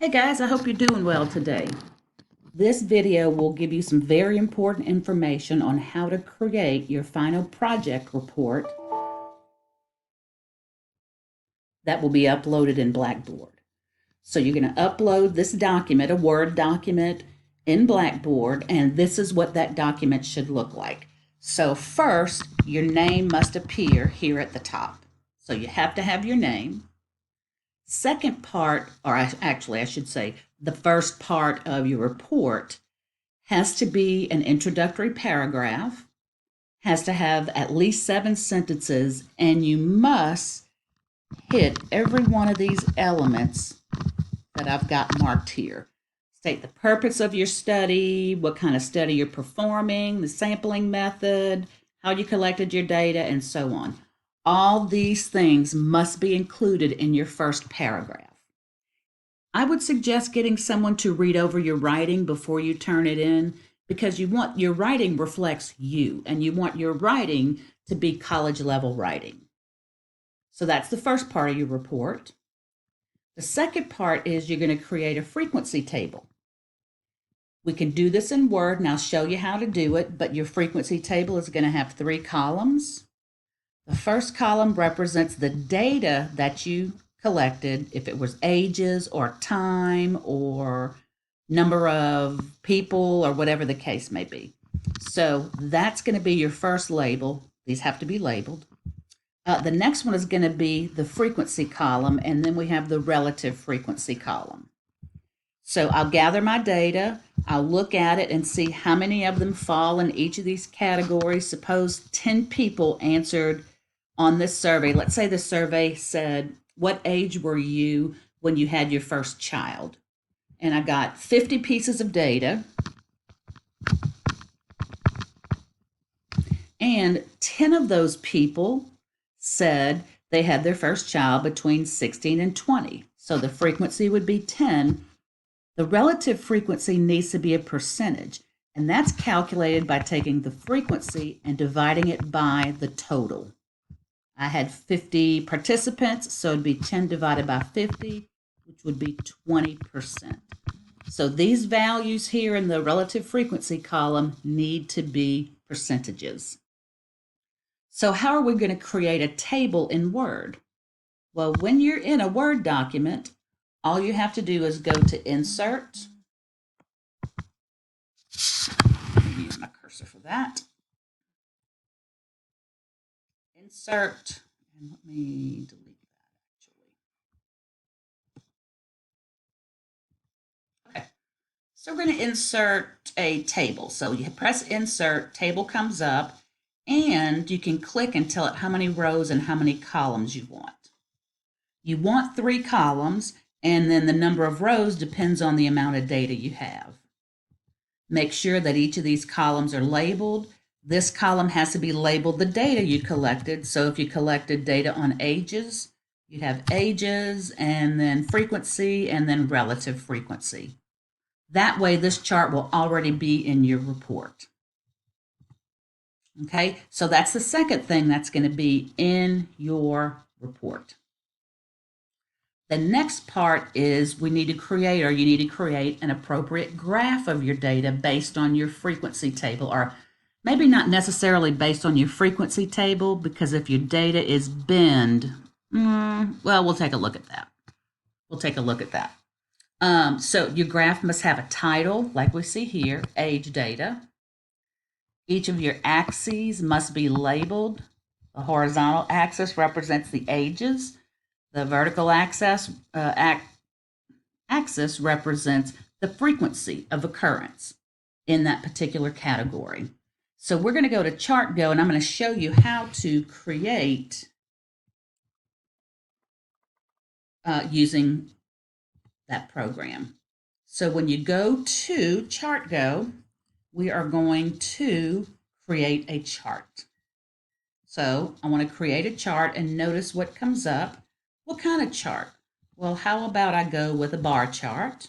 Hey guys, I hope you're doing well today. This video will give you some very important information on how to create your final project report that will be uploaded in Blackboard. So you're going to upload this document, a Word document, in Blackboard, and this is what that document should look like. So first, your name must appear here at the top. So you have to have your name. Second part, or I should say, the first part of your report has to be an introductory paragraph, has to have at least 7 sentences, and you must hit every one of these elements that I've got marked here. State the purpose of your study, what kind of study you're performing, the sampling method, how you collected your data, and so on. All these things must be included in your first paragraph. I would suggest getting someone to read over your writing before you turn it in, because you want your writing reflects you, and you want your writing to be college level writing. So that's the first part of your report. The second part is you're going to create a frequency table. We can do this in Word, and I'll show you how to do it, but your frequency table is going to have 3 columns. The first column represents the data that you collected, if it was ages or time or number of people or whatever the case may be. So that's going to be your first label. These have to be labeled. The next one is going to be the frequency column, and then we have the relative frequency column. So I'll gather my data, I'll look at it and see how many of them fall in each of these categories. Suppose 10 people answered on this survey. Let's say the survey said, what age were you when you had your first child? And I got 50 pieces of data, and 10 of those people said they had their first child between 16 and 20. So the frequency would be 10. The relative frequency needs to be a percentage, and that's calculated by taking the frequency and dividing it by the total. I had 50 participants, so it'd be 10 divided by 50, which would be 20%. So these values here in the relative frequency column need to be percentages. So how are we going to create a table in Word? Well, when you're in a Word document, all you have to do is go to Insert. Let me use my cursor for that. Insert, and let me delete that actually. Okay, so we're going to insert a table. So you press Insert, table comes up, and you can click and tell it how many rows and how many columns you want. You want 3 columns, and then the number of rows depends on the amount of data you have. Make sure that each of these columns are labeled. This column has to be labeled the data you collected. So if you collected data on ages, you'd have ages, and then frequency, and then relative frequency. That way, this chart will already be in your report. Okay, so that's the second thing that's going to be in your report. The next part is you need to create an appropriate graph of your data based on your frequency table, or maybe not necessarily based on your frequency table, because if your data is binned, well, we'll take a look at that. So your graph must have a title, like we see here, age data. Each of your axes must be labeled. The horizontal axis represents the ages. The vertical axis represents the frequency of occurrence in that particular category. So we're going to go to Chart Go, and I'm going to show you how to create using that program. So when you go to Chart Go, we are going to create a chart. So I want to create a chart, and notice what comes up. What kind of chart? Well, how about I go with a bar chart?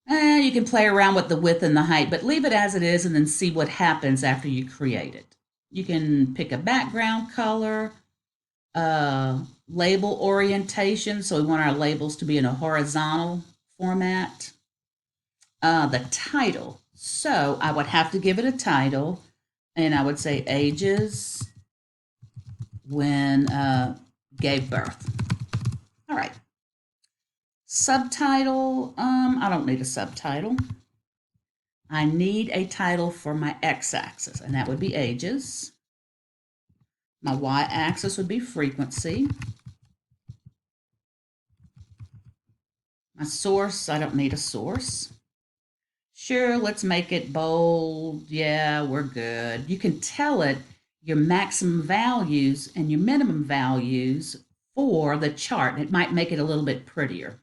You can play around with the width and the height, but leave it as it is and then see what happens after you create it. You can pick a background color. Label orientation, so we want our labels to be in a horizontal format. The title, so I would have to give it a title, and I would say ages when gave birth. All right. Subtitle, I don't need a subtitle. I need a title for my x-axis, and that would be ages. My y-axis would be frequency. My source, I don't need a source. Sure, let's make it bold. Yeah, we're good. You can tell it your maximum values and your minimum values for the chart. It might make it a little bit prettier.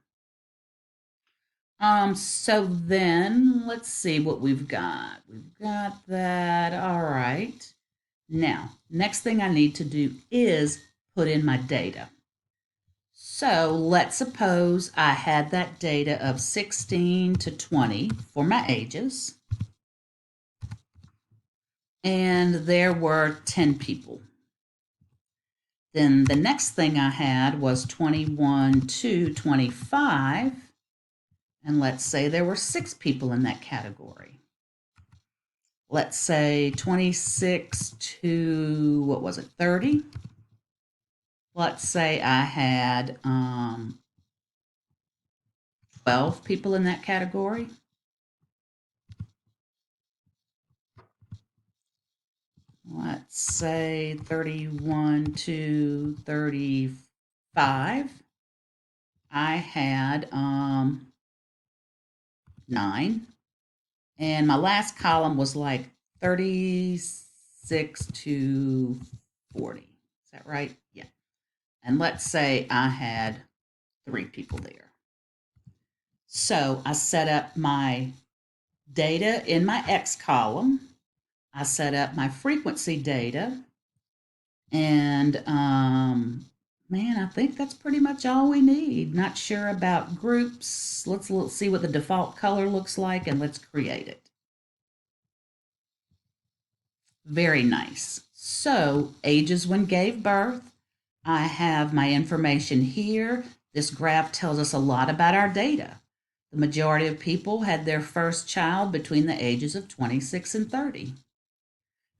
So then let's see what we've got. We've got that. All right. Now, next thing I need to do is put in my data. So let's suppose I had that data of 16 to 20 for my ages. And there were 10 people. Then the next thing I had was 21 to 25. And let's say there were 6 people in that category. Let's say 26 to, what was it, 30? Let's say I had 12 people in that category. Let's say 31 to 35. I had 9. And my last column was like 36 to 40. Is that right? Yeah. And let's say I had 3 people there. So I set up my data in my X column. I set up my frequency data. And man, I think that's pretty much all we need. Not sure about groups. Let's see what the default color looks like, and let's create it. Very nice. So ages when gave birth. I have my information here. This graph tells us a lot about our data. The majority of people had their first child between the ages of 26 and 30.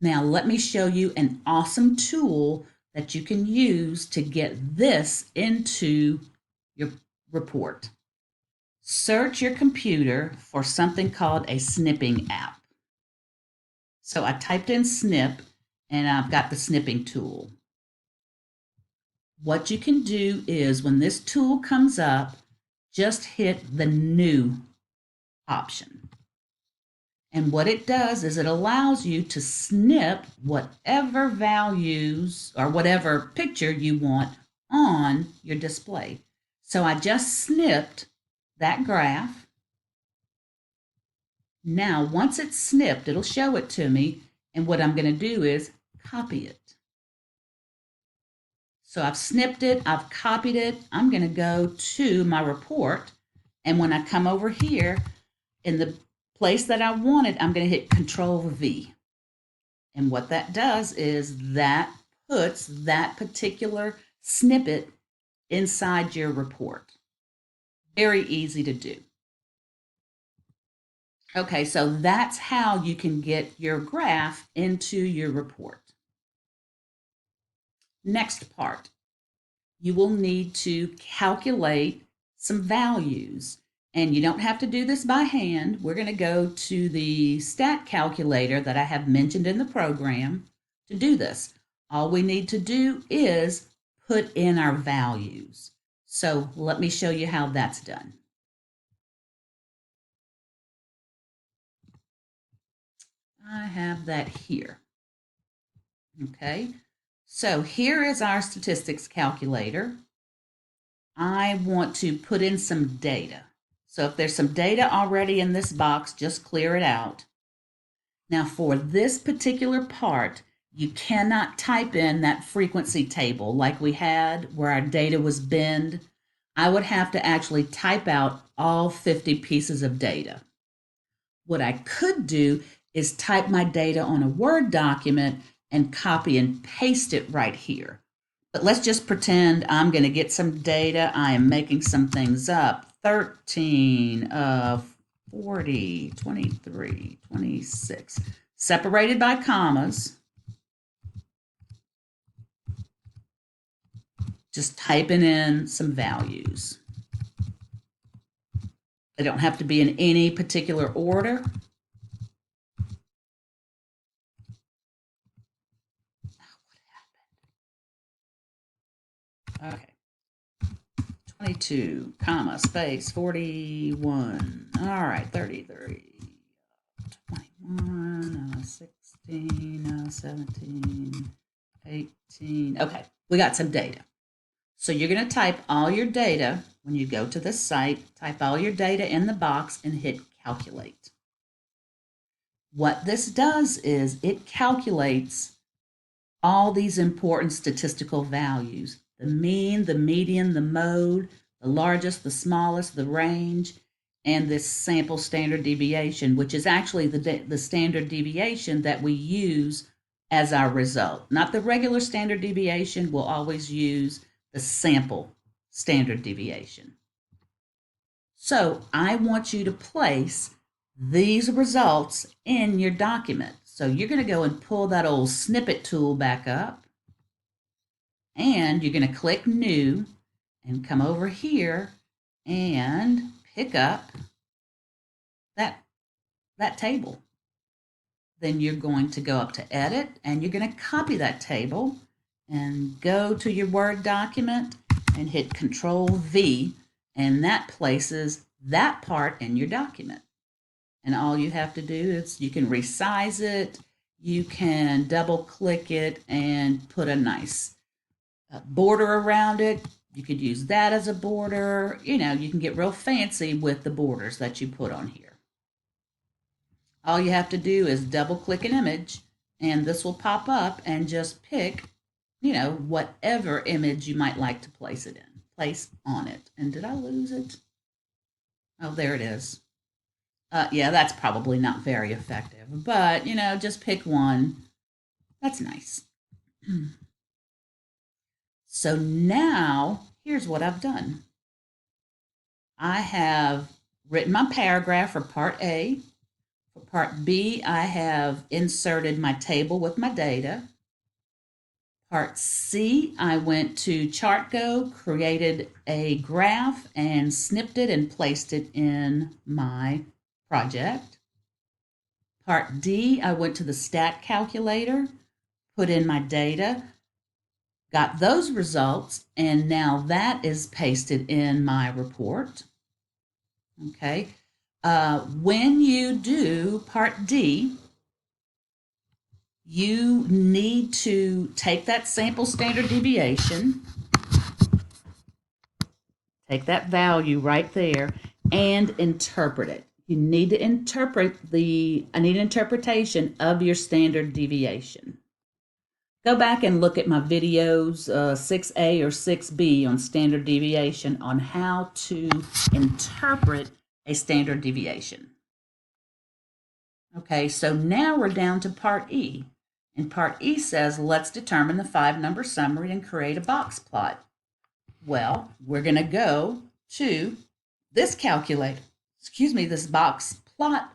Now let me show you an awesome tool that you can use to get this into your report. Search your computer for something called a snipping app. So I typed in snip and I've got the snipping tool. What you can do is when this tool comes up, just hit the new option. And what it does is it allows you to snip whatever values or whatever picture you want on your display. So I just snipped that graph. Now, once it's snipped, it'll show it to me. And what I'm going to do is copy it. So I've snipped it, I've copied it. I'm going to go to my report. And when I come over here in the place that I wanted, I'm going to hit Control V. And what that does is that puts that particular snippet inside your report. Very easy to do. Okay, so that's how you can get your graph into your report. Next part, you will need to calculate some values. And you don't have to do this by hand. We're going to go to the stat calculator that I have mentioned in the program to do this. All we need to do is put in our values. So let me show you how that's done. I have that here. Okay, so here is our statistics calculator. I want to put in some data. So if there's some data already in this box, just clear it out. Now for this particular part, you cannot type in that frequency table like we had where our data was binned. I would have to actually type out all 50 pieces of data. What I could do is type my data on a Word document and copy and paste it right here. But let's just pretend I'm going to get some data. I am making some things up. 13 of 40, 23, 26, separated by commas. Just typing in some values. They don't have to be in any particular order. Okay. 22, comma, space, 41. All right, 33, 21, 16, 17, 18. Okay, we got some data. So you're going to type all your data when you go to this site, type all your data in the box and hit calculate. What this does is it calculates all these important statistical values: the mean, the median, the mode, the largest, the smallest, the range, and this sample standard deviation, which is actually the standard deviation that we use as our result. Not the regular standard deviation, we'll always use the sample standard deviation. So I want you to place these results in your document. So you're going to go and pull that old snippet tool back up, and you're going to click New and come over here and pick up that table. Then you're going to go up to Edit, and you're going to copy that table and go to your Word document and hit Control V, and that places that part in your document. And all you have to do is you can resize it, you can double click it and put a nice border around it. You could use that as a border. You know, you can get real fancy with the borders that you put on here. All you have to do is double click an image, and this will pop up, and just pick, you know, whatever image you might like to place on it. And did I lose it? Oh, there it is. Yeah, that's probably not very effective, but you know, just pick one. That's nice. So now here's what I've done. I have written my paragraph for part A. For part B, I have inserted my table with my data. Part C, I went to ChartGo, created a graph and snipped it and placed it in my project. Part D, I went to the stat calculator, put in my data, got those results, and now that is pasted in my report. Okay. When you do part D, you need to take that sample standard deviation, take that value right there, and interpret it. You need to interpret I need an interpretation of your standard deviation. Go back and look at my videos, 6A or 6B on standard deviation, on how to interpret a standard deviation. Okay, so now we're down to part E. And part E says, let's determine the 5-number summary and create a box plot. Well, we're going to go to this calculator, this box plot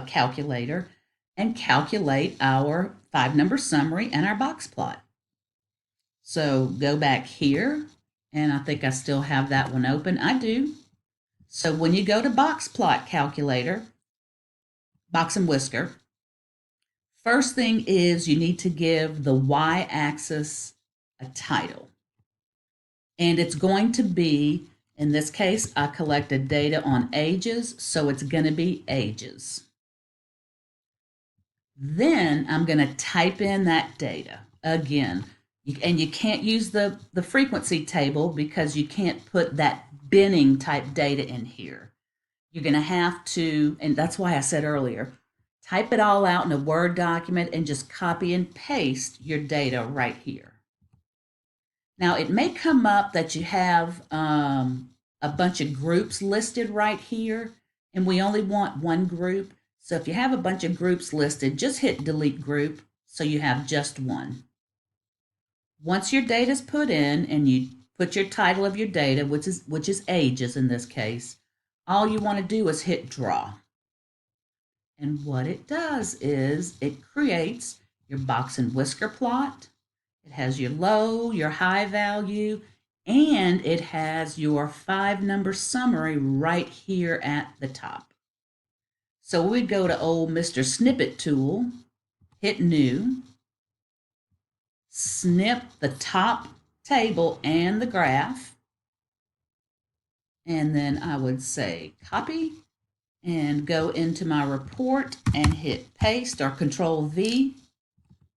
calculator, and calculate our 5-number summary and our box plot. So go back here, and I think I still have that one open. I do. So when you go to box plot calculator, box and whisker, first thing is you need to give the y-axis a title. And it's going to be, in this case, I collected data on ages, so it's going to be ages. Then I'm going to type in that data again. And you can't use the frequency table because you can't put that binning type data in here. You're going to have to, and that's why I said earlier, type it all out in a Word document and just copy and paste your data right here. Now, it may come up that you have a bunch of groups listed right here, and we only want one group. So if you have a bunch of groups listed, just hit delete group so you have just one. Once your data is put in and you put your title of your data, which is ages in this case, all you want to do is hit draw. And what it does is it creates your box and whisker plot. It has your low, your high value, and it has your 5-number summary right here at the top. So we'd go to old Mr. Snippet tool, hit new, snip the top table and the graph, and then I would say copy and go into my report and hit paste or Control V.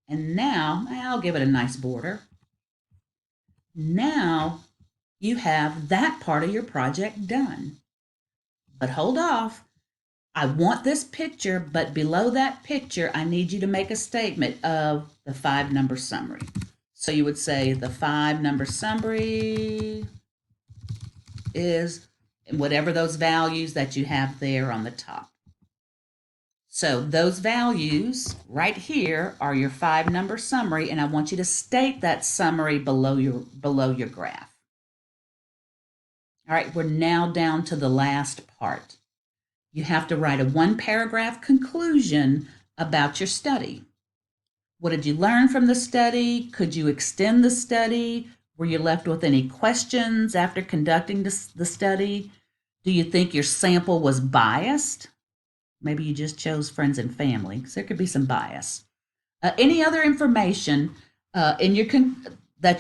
And now I'll give it a nice border. Now you have that part of your project done. But hold off. I want this picture, but below that picture, I need you to make a statement of the 5-number summary. So you would say the 5-number summary is whatever those values that you have there on the top. So those values right here are your 5-number summary, and I want you to state that summary below your graph. All right, we're now down to the last part. You have to write a 1-paragraph conclusion about your study. What did you learn from the study? Could you extend the study? Were you left with any questions after conducting the study? Do you think your sample was biased? Maybe you just chose friends and family, because there could be some bias. Any other information that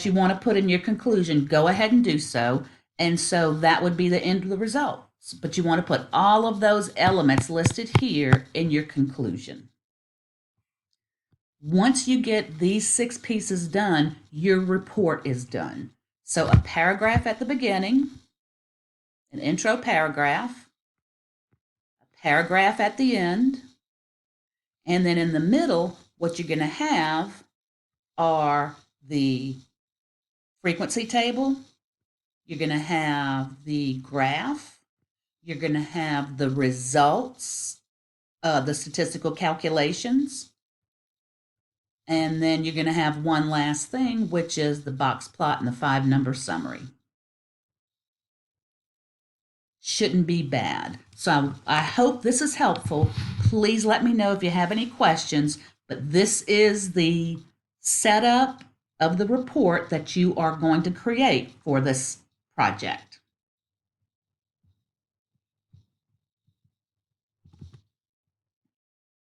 you want to put in your conclusion, go ahead and do so. And so that would be the end of the results. But you want to put all of those elements listed here in your conclusion. Once you get these 6 pieces done, your report is done. So a paragraph at the beginning, an intro paragraph, a paragraph at the end, and then in the middle, what you're going to have are the frequency table, you're going to have the graph, you're going to have the results, the statistical calculations, and then you're going to have one last thing, which is the box plot and the 5-number summary. Shouldn't be bad. So I hope this is helpful. Please let me know if you have any questions, but this is the setup of the report that you are going to create for this project.